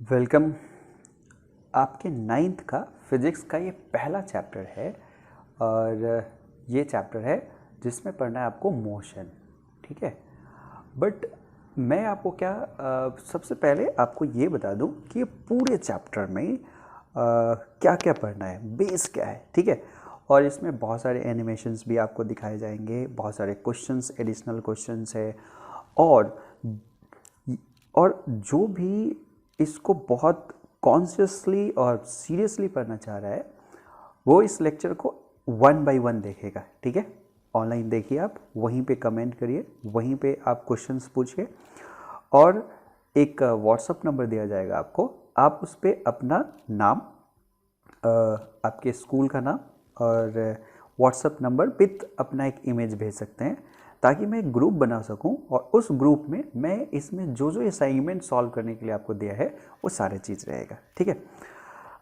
Welcome. आपके ninth का physics का ये पहला चैप्टर है और ये चैप्टर है जिसमें पढ़ना है आपको मोशन। ठीक है, बट मैं आपको सबसे पहले आपको ये बता दूं कि ये पूरे चैप्टर में क्या क्या पढ़ना है, बेस क्या है। ठीक है, और इसमें बहुत सारे एनिमेशंस भी आपको दिखाए जाएंगे, बहुत सारे क्वेश्चंस, एडिशनल क्वेश्चंस है और जो भी इसको बहुत कॉन्शियसली और सीरियसली पढ़ना चाह रहा है वो इस लेक्चर को 1 बाय 1 देखेगा। ठीक है, ऑनलाइन देखिए, आप वहीं पे कमेंट करिए, वहीं पे आप क्वेश्चंस पूछिए और एक व्हाट्सअप नंबर दिया जाएगा आपको। आप उस पर अपना नाम, आपके स्कूल का नाम और व्हाट्सअप नंबर विथ अपना एक इमेज भेज सकते हैं ताकि मैं एक ग्रुप बना सकूं और उस ग्रुप में मैं इसमें जो जो असाइनमेंट सॉल्व करने के लिए आपको दिया है वो सारे चीज़ रहेगा। ठीक है,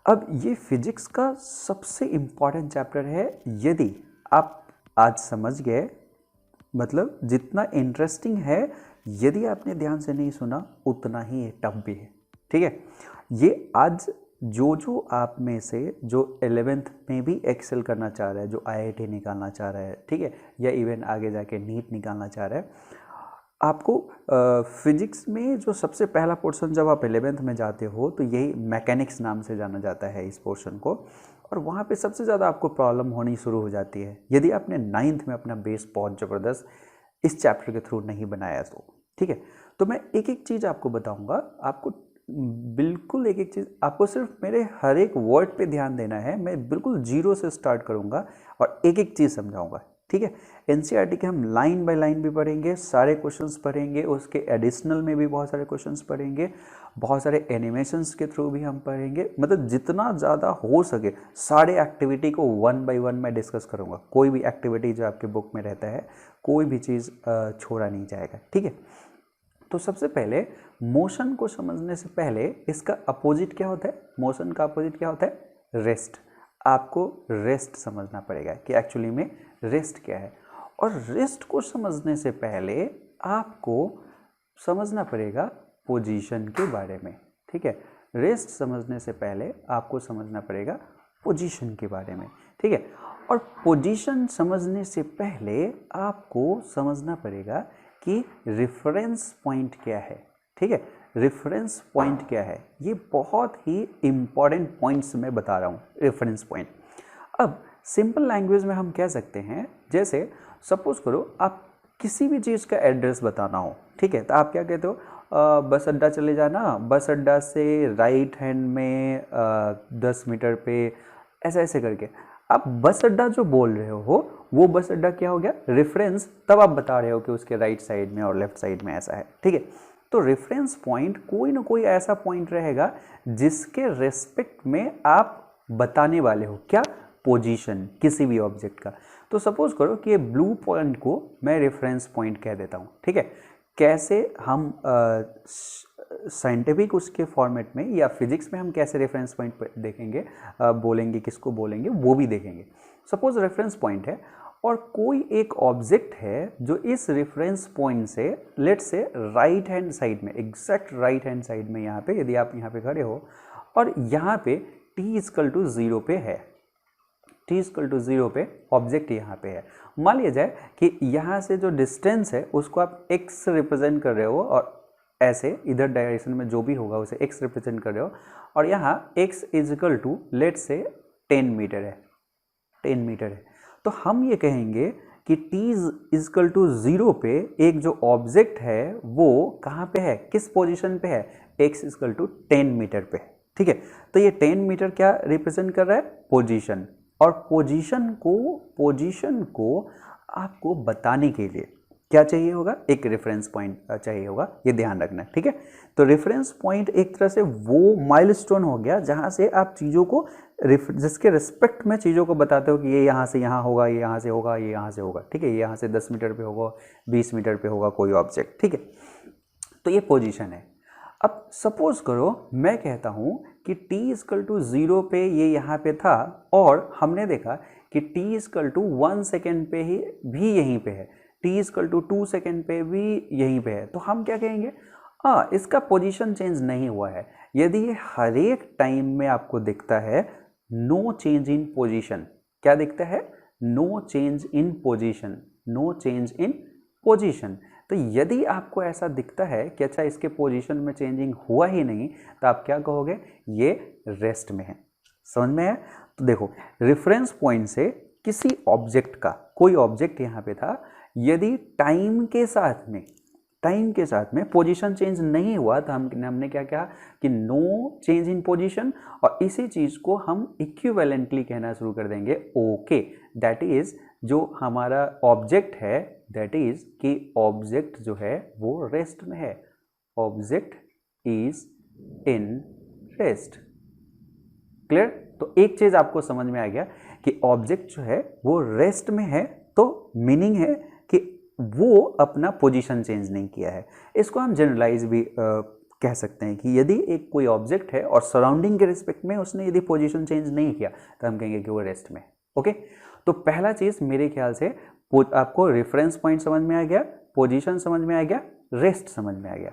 अब ये फिजिक्स का सबसे इम्पॉर्टेंट चैप्टर है। यदि आप आज समझ गए, मतलब जितना इंटरेस्टिंग है, यदि आपने ध्यान से नहीं सुना उतना ही टफ भी है। ठीक है, ये आज जो आप में से जो 11th में भी एक्सेल करना चाह रहा है, जो IIT निकालना चाह रहा है, ठीक है, या इवन आगे जाके नीट निकालना चाह रहा है, आपको फिजिक्स में जो सबसे पहला पोर्शन जब आप 11th में जाते हो तो यही मैकेनिक्स नाम से जाना जाता है इस पोर्शन को, और वहाँ पे सबसे ज़्यादा आपको प्रॉब्लम होनी शुरू हो जाती है यदि आपने 9th में अपना बेस बहुत ज़बरदस्त इस चैप्टर के थ्रू नहीं बनाया तो। ठीक है, तो मैं एक एक चीज़ आपको बताऊंगा, आपको बिल्कुल एक एक चीज़, आपको सिर्फ मेरे हर एक वर्ड पे ध्यान देना है। मैं बिल्कुल जीरो से स्टार्ट करूंगा और एक एक चीज़ समझाऊंगा। ठीक है, NCERT के हम लाइन बाय लाइन भी पढ़ेंगे, सारे क्वेश्चंस पढ़ेंगे, उसके एडिशनल में भी बहुत सारे क्वेश्चंस पढ़ेंगे, बहुत सारे एनिमेशंस के थ्रू भी हम पढ़ेंगे। मतलब जितना ज़्यादा हो सके सारे एक्टिविटी को 1 बाय 1 मैं डिस्कस करूँगा। कोई भी एक्टिविटी जो आपके बुक में रहता है, कोई भी चीज़ छोड़ा नहीं जाएगा। ठीक है, तो सबसे पहले मोशन को समझने से पहले इसका अपोजिट क्या होता है, मोशन का अपोजिट क्या होता है, रेस्ट। आपको रेस्ट समझना पड़ेगा कि एक्चुअली में रेस्ट क्या है, और रेस्ट को समझने से पहले आपको समझना पड़ेगा पोजीशन के बारे में। ठीक है, रेस्ट समझने से पहले आपको समझना पड़ेगा पोजीशन के बारे में। ठीक है, और पोजीशन समझने से पहले आपको समझना पड़ेगा कि रेफरेंस पॉइंट क्या है। ठीक है, रेफरेंस पॉइंट क्या है, ये बहुत ही इंपॉर्टेंट पॉइंट्स मैं बता रहा हूँ। रेफरेंस पॉइंट, अब सिंपल लैंग्वेज में हम कह सकते हैं, जैसे सपोज करो आप किसी भी चीज़ का एड्रेस बताना हो। ठीक है, तो आप क्या कहते हो, बस अड्डा चले जाना, बस अड्डा से राइट हैंड में 10 मीटर पे, ऐसा ऐसे करके आप बस अड्डा जो बोल रहे हो वो बस अड्डा क्या हो गया, रेफरेंस। तब आप बता रहे हो कि उसके राइट साइड में और लेफ्ट साइड में ऐसा है। ठीक है, तो रेफरेंस पॉइंट कोई ना कोई ऐसा पॉइंट रहेगा जिसके रेस्पेक्ट में आप बताने वाले हो क्या, पोजीशन किसी भी ऑब्जेक्ट का। तो सपोज करो कि ये ब्लू पॉइंट को मैं रेफरेंस पॉइंट कह देता हूँ। ठीक है, कैसे हम साइंटिफिक उसके फॉर्मेट में या फिजिक्स में हम कैसे रेफरेंस पॉइंट देखेंगे, बोलेंगे किसको बोलेंगे वो भी देखेंगे। सपोज रेफरेंस पॉइंट है और कोई एक ऑब्जेक्ट है जो इस रेफरेंस पॉइंट से लेट से राइट हैंड साइड में, एग्जैक्ट राइट हैंड साइड में, यहाँ पे यदि आप यहाँ पे खड़े हो और यहाँ पे t=0 पे है, t=0 पे ऑब्जेक्ट यहाँ पे है। मान लिया जाए कि यहाँ से जो डिस्टेंस है उसको आप x रिप्रेजेंट कर रहे हो और ऐसे इधर डायरेक्शन में जो भी होगा उसे x रिप्रेजेंट कर रहे हो, और यहाँ x = लेट से 10 मीटर है, 10 मीटर है। तो हम ये कहेंगे कि t=0 पे एक जो ऑब्जेक्ट है वो कहाँ पे है, किस पोजीशन पे है, x=10 मीटर पे। ठीक है, तो ये 10 मीटर क्या रिप्रेजेंट कर रहा है, पोजीशन। और पोजीशन को आपको बताने के लिए क्या चाहिए होगा, एक रेफरेंस पॉइंट चाहिए होगा, ये ध्यान रखना। ठीक है, तो रेफरेंस पॉइंट एक तरह से वो माइलस्टोन हो गया जहां से आप चीज़ों को जिसके रिस्पेक्ट में चीज़ों को बताते हो कि ये यहाँ से यहाँ होगा, ये यहाँ से होगा, ये यहाँ से होगा। ठीक है, ये यहाँ से 10 मीटर पे होगा, 20 मीटर पे होगा कोई ऑब्जेक्ट। ठीक है, तो ये पोजीशन है। अब सपोज करो मैं कहता हूँ कि t=0 पे ये यहाँ पे था और हमने देखा कि t=1 सेकेंड पे ही भी यहीं पे है, t=2 सेकेंड पे भी यहीं पे है, तो हम क्या कहेंगे, हाँ इसका पोजीशन चेंज नहीं हुआ है, यदि ये हर एक टाइम में आपको दिखता है नो चेंज इन पोजीशन, क्या दिखता है? No change in position, no change in position. तो यदि आपको ऐसा दिखता है कि अच्छा इसके पोजीशन में चेंजिंग हुआ ही नहीं, तो आप क्या कहोगे? ये रेस्ट में है। समझ में है? तो देखो, रेफरेंस पॉइंट से किसी ऑब्जेक्ट का, कोई ऑब्जेक्ट यहाँ पे था, यदि टाइम के साथ में पोजीशन चेंज नहीं हुआ तो हमने क्या कहा कि नो चेंज इन पोजीशन, और इसी चीज को हम इक्विवेलेंटली कहना शुरू कर देंगे ओके। दैट इज जो हमारा ऑब्जेक्ट है, दैट इज कि ऑब्जेक्ट जो है वो रेस्ट में है, object is in rest. Clear? तो एक चीज आपको समझ में आ गया कि ऑब्जेक्ट जो है वो रेस्ट में है, तो मीनिंग है कि वो अपना पोजीशन चेंज नहीं किया है। इसको हम जनरलाइज भी कह सकते हैं कि यदि एक कोई ऑब्जेक्ट है और सराउंडिंग के रिस्पेक्ट में उसने यदि पोजीशन चेंज नहीं किया तो हम कहेंगे कि वो रेस्ट में। ओके, तो पहला चीज मेरे ख्याल से आपको रेफरेंस पॉइंट समझ में आ गया, पोजीशन समझ में आ गया, रेस्ट समझ में आ गया।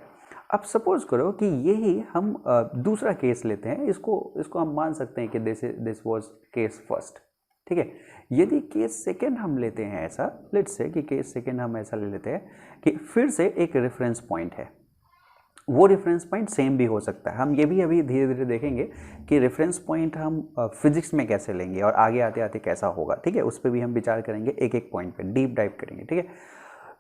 अब सपोज करो कि यही हम दूसरा केस लेते हैं, इसको हम मान सकते हैं कि दिस वाज केस फर्स्ट। ठीक है, यदि केस सेकेंड हम लेते हैं ऐसा, लेट्स से कि केस सेकेंड हम ऐसा ले लेते हैं कि फिर से एक रेफरेंस पॉइंट है, वो रेफरेंस पॉइंट सेम भी हो सकता है। हम ये भी अभी धीरे धीरे देखेंगे कि रेफरेंस पॉइंट हम फिजिक्स में कैसे लेंगे और आगे आते आते कैसा होगा। ठीक है, उस पर भी हम विचार करेंगे, एक एक पॉइंट पे डीप डाइव करेंगे। ठीक है,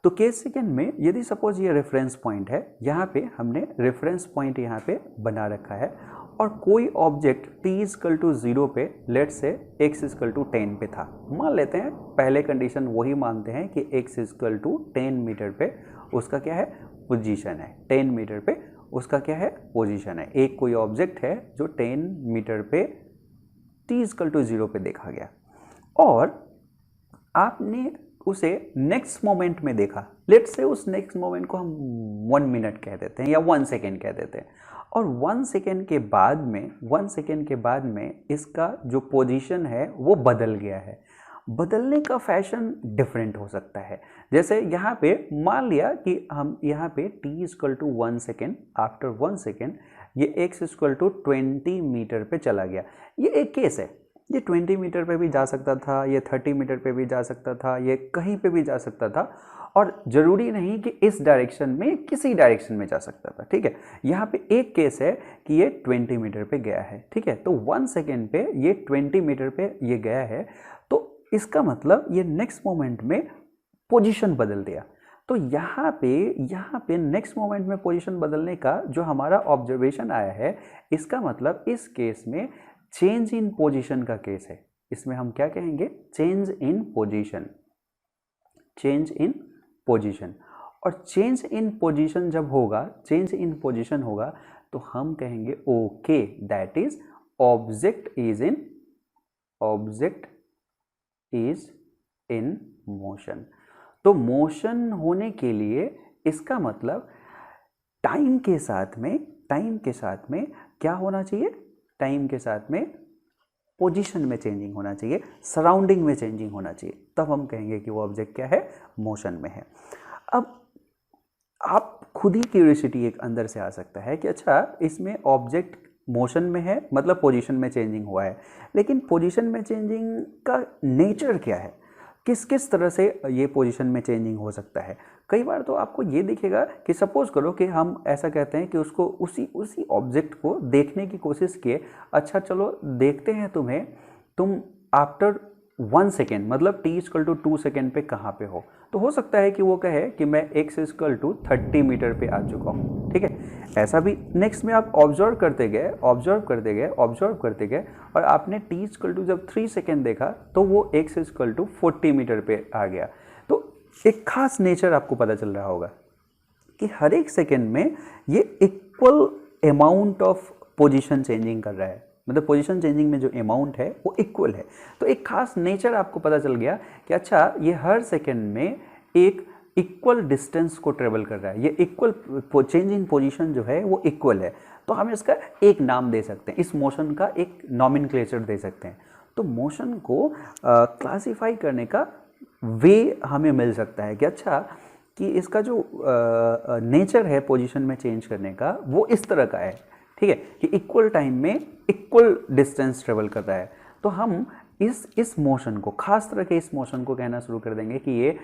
तो केस सेकेंड में यदि सपोज ये रेफरेंस पॉइंट है, यहाँ पे हमने रेफरेंस पॉइंट यहाँ पे बना रखा है और कोई ऑब्जेक्ट t = 0 पे, लेट से x = 10 पे था। मान लेते हैं, पहले कंडीशन वही मानते हैं कि x = 10 मीटर पे उसका क्या है? पोजीशन है। 10 मीटर पे उसका क्या है? पोजीशन है। एक कोई ऑब्जेक्ट है जो 10 मीटर पे t = 0 पे देखा गया और आपने उसे नेक्स्ट मोमेंट में देखा। लेट्स से उस नेक्स्ट मोमेंट को हम 1 मिनट कह देते हैं या 1 सेकेंड कह देते हैं, और 1 सेकेंड के बाद में इसका जो पोजीशन है वो बदल गया है। बदलने का फैशन डिफरेंट हो सकता है। जैसे यहाँ पे मान लिया कि हम यहाँ पे t = 1 सेकेंड, आफ्टर 1 सेकेंड ये x = 20 मीटर पे चला गया। ये एक केस है, ये 20 मीटर पे भी जा सकता था, ये 30 मीटर पे भी जा सकता था, ये कहीं पे भी जा सकता था, और ज़रूरी नहीं कि इस डायरेक्शन में, किसी डायरेक्शन में जा सकता था। ठीक है, यहाँ पे एक केस है कि ये 20 मीटर पे गया है। ठीक है, तो 1 सेकेंड पे ये 20 मीटर पे ये गया है, तो इसका मतलब ये नेक्स्ट मोमेंट में पोजीशन बदल दिया। तो यहाँ पे नेक्स्ट मोमेंट में पोजीशन बदलने का जो हमारा ऑब्जर्वेशन आया है, इसका मतलब इस केस में चेंज इन पोजीशन का केस है। इसमें हम क्या कहेंगे? Change in position, change in position. और चेंज इन पोजीशन जब होगा, चेंज इन पोजीशन होगा, तो हम कहेंगे okay, that is object is in motion. तो मोशन होने के लिए इसका मतलब टाइम के साथ में क्या होना चाहिए? टाइम के साथ में पोजीशन में चेंजिंग होना चाहिए, सराउंडिंग में चेंजिंग होना चाहिए, तब हम कहेंगे कि वो ऑब्जेक्ट क्या है? मोशन में है। अब आप खुद ही क्यूरियोसिटी एक अंदर से आ सकता है कि अच्छा इसमें ऑब्जेक्ट मोशन में है, मतलब पोजीशन में चेंजिंग हुआ है, लेकिन पोजीशन में चेंजिंग का नेचर क्या है? किस किस तरह से ये पोजीशन में चेंजिंग हो सकता है? कई बार तो आपको ये दिखेगा कि सपोज करो कि हम ऐसा कहते हैं कि उसको उसी ऑब्जेक्ट को देखने की कोशिश किए, अच्छा चलो देखते हैं तुम्हें, तुम आफ्टर 1 सेकेंड मतलब t = 2 सेकेंड पे कहाँ पे हो। तो हो सकता है कि वो कहे कि मैं x = 30 मीटर पे आ चुका हूँ। ठीक है, ऐसा भी नेक्स्ट में आप ऑब्जर्व करते गए और आपने t = जब 3 सेकेंड देखा तो वो x = 40 मीटर पे आ गया। तो एक खास नेचर आपको पता चल रहा होगा कि हर एक सेकेंड में ये equal amount of position changing कर रहा है, मतलब पोजीशन चेंजिंग में जो अमाउंट है वो इक्वल है। तो एक खास नेचर आपको पता चल गया कि अच्छा ये हर सेकेंड में एक इक्वल डिस्टेंस को ट्रेवल कर रहा है, ये इक्वल चेंज इन पोजीशन जो है वो इक्वल है। तो हम इसका एक नाम दे सकते हैं, इस मोशन का एक नॉमेनक्लेचर दे सकते हैं। तो मोशन को क्लासीफाई करने का वे हमें मिल सकता है कि अच्छा कि इसका जो नेचर है पोजीशन में चेंज करने का वो इस तरह का है। ठीक है, कि इक्वल टाइम में इक्वल डिस्टेंस ट्रेवल कर रहा है। तो हम इस मोशन को, खास तरह के इस मोशन को कहना शुरू कर देंगे कि ये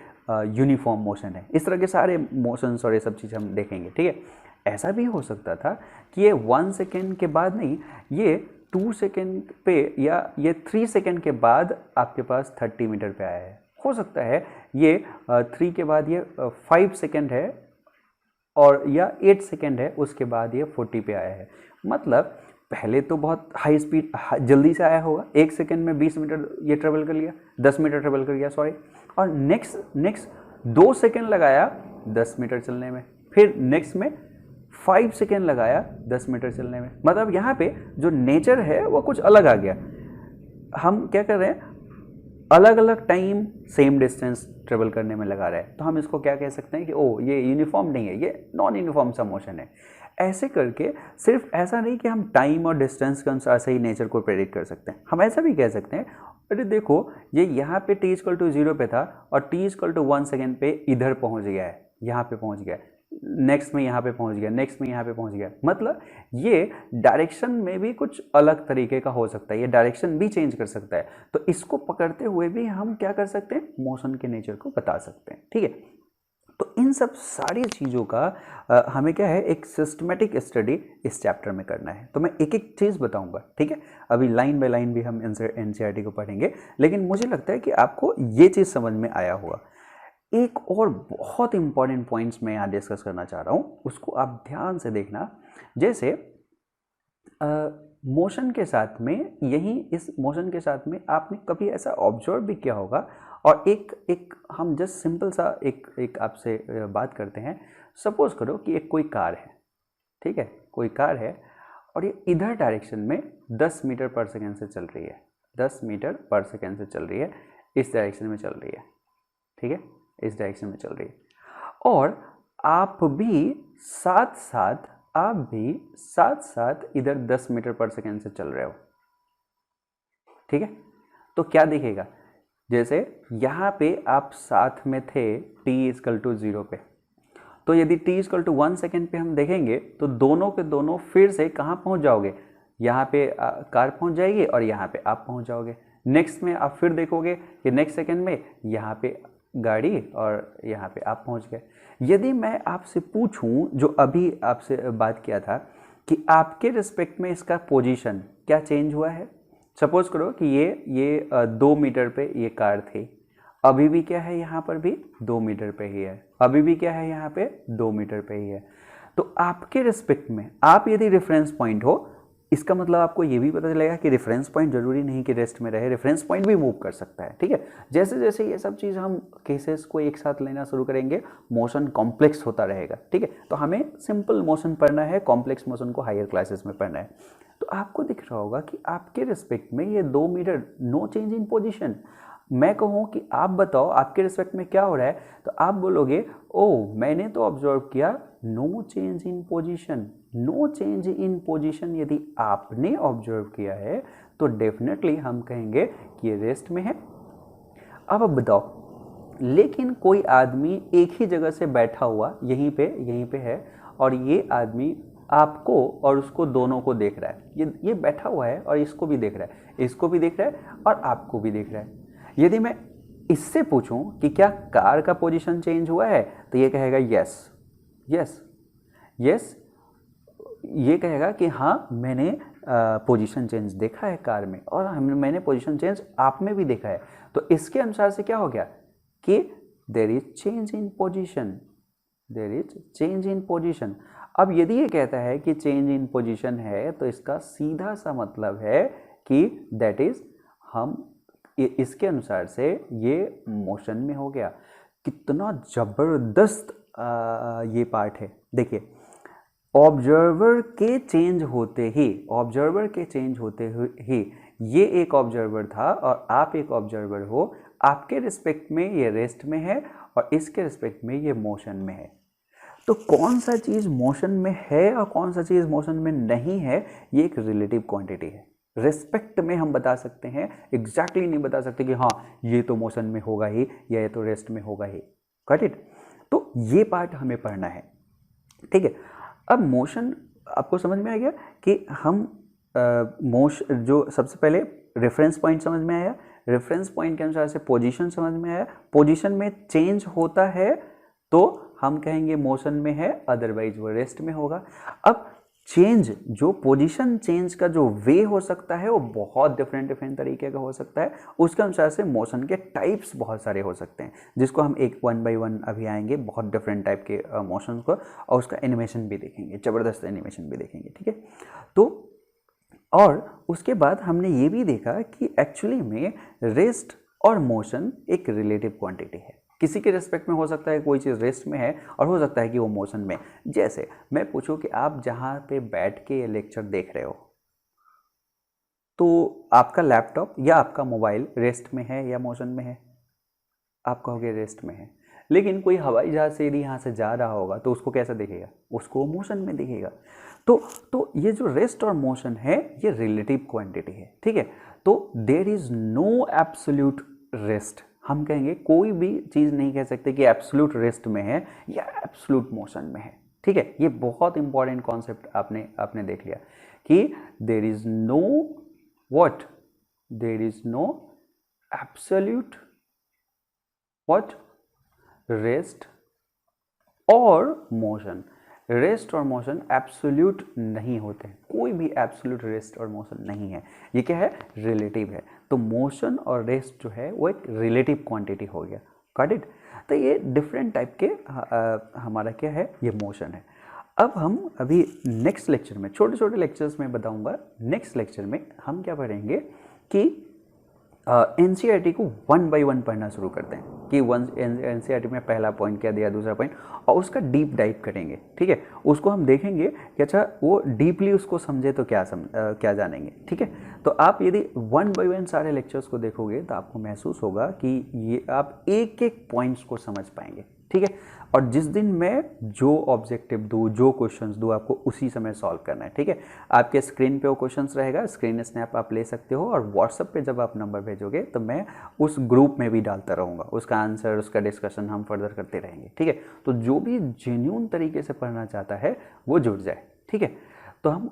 यूनिफॉर्म मोशन है। इस तरह के सारे मोशंस और ये सब चीज़ हम देखेंगे, ठीक है। ऐसा भी हो सकता था कि ये 1 सेकेंड के बाद नहीं, ये 2 सेकेंड पे या ये 3 सेकेंड के बाद आपके पास 30 मीटर पे आया है। हो सकता है ये 3 के बाद ये 5 सेकेंड है और या 8 सेकेंड है, उसके बाद ये 40 पे आया है। मतलब पहले तो बहुत हाई स्पीड जल्दी से आया होगा, 1 सेकेंड में 20 मीटर ये ट्रेवल कर लिया, 10 मीटर ट्रेवल कर लिया सॉरी, और नेक्स्ट 2 सेकेंड लगाया 10 मीटर चलने में, फिर नेक्स्ट में 5 सेकेंड लगाया 10 मीटर चलने में। मतलब यहाँ पे जो नेचर है वो कुछ अलग आ गया। हम क्या कर रहे हैं, अलग अलग टाइम सेम डिस्टेंस ट्रेवल करने में लगा रहे हैं। तो हम इसको क्या कह सकते हैं कि ओ ये यूनिफॉर्म नहीं है, ये नॉन यूनिफॉर्म सा मोशन है। ऐसे करके सिर्फ ऐसा नहीं कि हम टाइम और डिस्टेंस के अनुसार से ही नेचर को प्रेडिक्ट कर सकते हैं, हम ऐसा भी कह सकते हैं अरे देखो ये यहाँ पे t=0 पे था और t=1 सेकेंड पे इधर पहुँच गया है, यहाँ पे पहुँच गया, नेक्स्ट में यहाँ पे पहुँच गया, नेक्स्ट में यहाँ पे पहुँच गया। मतलब ये डायरेक्शन में भी कुछ अलग तरीके का हो सकता है, ये डायरेक्शन भी चेंज कर सकता है। तो इसको पकड़ते हुए भी हम क्या कर सकते हैं, मोशन के नेचर को बता सकते हैं, ठीक है। तो इन सब सारी चीज़ों का हमें क्या है, एक सिस्टमेटिक स्टडी इस चैप्टर में करना है। तो मैं एक एक चीज़ बताऊंगा, ठीक है। अभी लाइन बाय लाइन भी हम एनसीईआरटी को पढ़ेंगे, लेकिन मुझे लगता है कि आपको ये चीज़ समझ में आया होगा। एक और बहुत इंपॉर्टेंट पॉइंट्स मैं यहाँ डिस्कस करना चाह रहा हूँ, उसको आप ध्यान से देखना। जैसे मोशन के साथ में, यही इस मोशन के साथ में आपने कभी ऐसा ऑब्जर्व भी किया होगा, और एक हम जस्ट सिंपल सा एक आपसे बात करते हैं। सपोज करो कि एक कोई कार है, ठीक है, कोई कार है और ये इधर डायरेक्शन में 10 मीटर पर सेकेंड से चल रही है, 10 मीटर पर सेकेंड से चल रही है, इस डायरेक्शन में चल रही है, ठीक है, इस डायरेक्शन में चल रही है। और आप भी साथ साथ इधर 10 मीटर पर सेकेंड से चल रहे हो, ठीक है। तो क्या दिखेगा, जैसे यहाँ पे आप साथ में थे t=0 पे, तो यदि t=1 सेकेंड पे हम देखेंगे तो दोनों के दोनों फिर से कहाँ पहुँच जाओगे, यहाँ पे कार पहुँच जाएगी और यहाँ पे आप पहुँच जाओगे। नेक्स्ट में आप फिर देखोगे कि नेक्स्ट सेकेंड में यहाँ पे गाड़ी और यहाँ पे आप पहुँच गए। यदि मैं आपसे पूछूं, जो अभी आपसे बात किया था, कि आपके रिस्पेक्ट में इसका पोजीशन क्या चेंज हुआ है। सपोज करो कि ये 2 मीटर पे ये कार थी, अभी भी क्या है, यहाँ पर भी 2 मीटर पे ही है, अभी भी क्या है, यहाँ पे 2 मीटर पे ही है। तो आपके रिस्पेक्ट में आप यदि रेफरेंस पॉइंट हो, इसका मतलब आपको ये भी पता चलेगा कि रेफरेंस पॉइंट जरूरी नहीं कि रेस्ट में रहे, रेफरेंस पॉइंट भी मूव कर सकता है, ठीक है। जैसे जैसे ये सब चीज़ हम केसेस को एक साथ लेना शुरू करेंगे, मोशन कॉम्प्लेक्स होता रहेगा, ठीक है। तो हमें सिंपल मोशन पढ़ना है, कॉम्प्लेक्स मोशन को हायर क्लासेस में पढ़ना है। तो आपको दिख रहा होगा कि आपके रिस्पेक्ट में ये 2 metre, no change in position. मैं कहूँ कि आप बताओ आपके रिस्पेक्ट में क्या हो रहा है, तो आप बोलोगे ओ मैंने तो ऑब्जर्व किया no change in position. No change in position यदि आपने ऑब्जर्व किया है तो डेफिनेटली हम कहेंगे कि ये रेस्ट में है। अब बताओ, लेकिन कोई आदमी एक ही जगह से बैठा हुआ यहीं पे है, और ये आदमी आपको और उसको दोनों को देख रहा है, ये बैठा हुआ है और इसको भी देख रहा है, इसको भी देख रहा है और आपको भी देख रहा है। यदि मैं इससे पूछूं कि क्या कार का पोजीशन चेंज हुआ है, तो ये कहेगा यस यस यस, ये कहेगा कि हाँ मैंने पोजीशन चेंज देखा है कार में, और मैंने पोजीशन चेंज आप में भी देखा है। तो इसके अनुसार से क्या हो गया कि there is change in position, there is change in position. अब यदि ये कहता है कि चेंज इन पोजीशन है, तो इसका सीधा सा मतलब है कि दैट इज, हम इसके अनुसार से ये मोशन में हो गया। कितना जबरदस्त ये पार्ट है। देखिए, ऑब्जर्वर के चेंज होते ही ये एक ऑब्जर्वर था और आप एक ऑब्जर्वर हो, आपके रिस्पेक्ट में ये रेस्ट में है और इसके रिस्पेक्ट में ये मोशन में है। तो कौन सा चीज़ मोशन में है और कौन सा चीज़ मोशन में नहीं है, ये एक रिलेटिव क्वांटिटी है। रिस्पेक्ट में हम बता सकते हैं, एग्जैक्टली नहीं बता सकते कि हाँ ये तो मोशन में होगा ही या ये तो रेस्ट में होगा ही। Got it? तो ये पार्ट हमें पढ़ना है, ठीक है। अब मोशन आपको समझ में आ गया कि हम मोशन, जो सबसे पहले रेफरेंस पॉइंट समझ में आया, रेफरेंस पॉइंट के अनुसार से पोजीशन समझ में आया, पोजीशन में चेंज होता है तो हम कहेंगे मोशन में है, अदरवाइज वो रेस्ट में होगा। अब चेंज, जो पोजीशन चेंज का जो वे हो सकता है वो बहुत डिफरेंट डिफरेंट तरीके का हो सकता है। उसके अनुसार से मोशन के टाइप्स बहुत सारे हो सकते हैं, जिसको हम एक वन बाय वन अभी आएंगे, बहुत डिफरेंट टाइप के मोशन को, और उसका एनिमेशन भी देखेंगे, ज़बरदस्त एनिमेशन भी देखेंगे, ठीक है। तो और उसके बाद हमने ये भी देखा कि एक्चुअली में रेस्ट और मोशन एक रिलेटिव क्वांटिटी है। किसी के रिस्पेक्ट में हो सकता है कोई चीज़ रेस्ट में है और हो सकता है कि वो मोशन में। जैसे मैं पूछूं कि आप जहाँ पे बैठ के ये लेक्चर देख रहे हो, तो आपका लैपटॉप या आपका मोबाइल रेस्ट में है या मोशन में है? आप कहोगे रेस्ट में है। लेकिन कोई हवाई जहाज से यदि यहाँ से जा रहा होगा तो उसको कैसा दिखेगा? उसको मोशन में दिखेगा। तो ये जो रेस्ट और मोशन है ये रिलेटिव क्वांटिटी है, ठीक है। तो there is no absolute rest. हम कहेंगे कोई भी चीज़ नहीं कह सकते कि एब्सोल्यूट रेस्ट में है या एब्सोल्यूट मोशन में है, ठीक है। ये बहुत इंपॉर्टेंट कॉन्सेप्ट आपने देख लिया कि there is no what, there is no absolute what, rest और मोशन। रेस्ट और मोशन एब्सोल्यूट नहीं होते, कोई भी एब्सोल्यूट रेस्ट और मोशन नहीं है। ये क्या है? रिलेटिव है। तो मोशन और रेस्ट जो है वो एक रिलेटिव क्वांटिटी हो गया, गॉट इट। तो ये डिफरेंट टाइप के हमारा क्या है, ये मोशन है। अब हम अभी नेक्स्ट लेक्चर में, छोटे छोटे लेक्चर्स में बताऊंगा, नेक्स्ट लेक्चर में हम क्या पढ़ेंगे कि एनसीईआरटी को वन बाय वन पढ़ना शुरू करते हैं कि एनसीईआरटी में पहला पॉइंट क्या दिया, दूसरा पॉइंट, और उसका डीप डाइव करेंगे, ठीक है। उसको हम देखेंगे कि अच्छा वो डीपली उसको समझे तो क्या जानेंगे, ठीक है। तो आप यदि वन बाय वन सारे लेक्चर्स को देखोगे तो आपको महसूस होगा कि ये आप एक एक पॉइंट्स को समझ पाएंगे, ठीक है। और जिस दिन मैं जो ऑब्जेक्टिव दूँ, जो क्वेश्चंस दूँ, आपको उसी समय सॉल्व करना है, ठीक है। आपके स्क्रीन पे वो क्वेश्चंस रहेगा, स्क्रीन स्नैप आप ले सकते हो, और व्हाट्सएप पे जब आप नंबर भेजोगे तो मैं उस ग्रुप में भी डालता रहूँगा, उसका आंसर, उसका डिस्कशन हम फर्दर करते रहेंगे, ठीक है। तो जो भी जेन्युइन तरीके से पढ़ना चाहता है वो जुड़ जाए, ठीक है। तो हम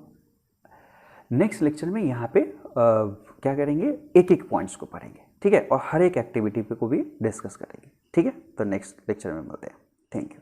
नेक्स्ट लेक्चर में यहाँ पे क्या करेंगे, एक एक पॉइंट्स को पढ़ेंगे, ठीक है, और हर एक एक्टिविटी पे को भी डिस्कस करेंगे, ठीक है। तो नेक्स्ट लेक्चर में मिलते हैं। Thank you.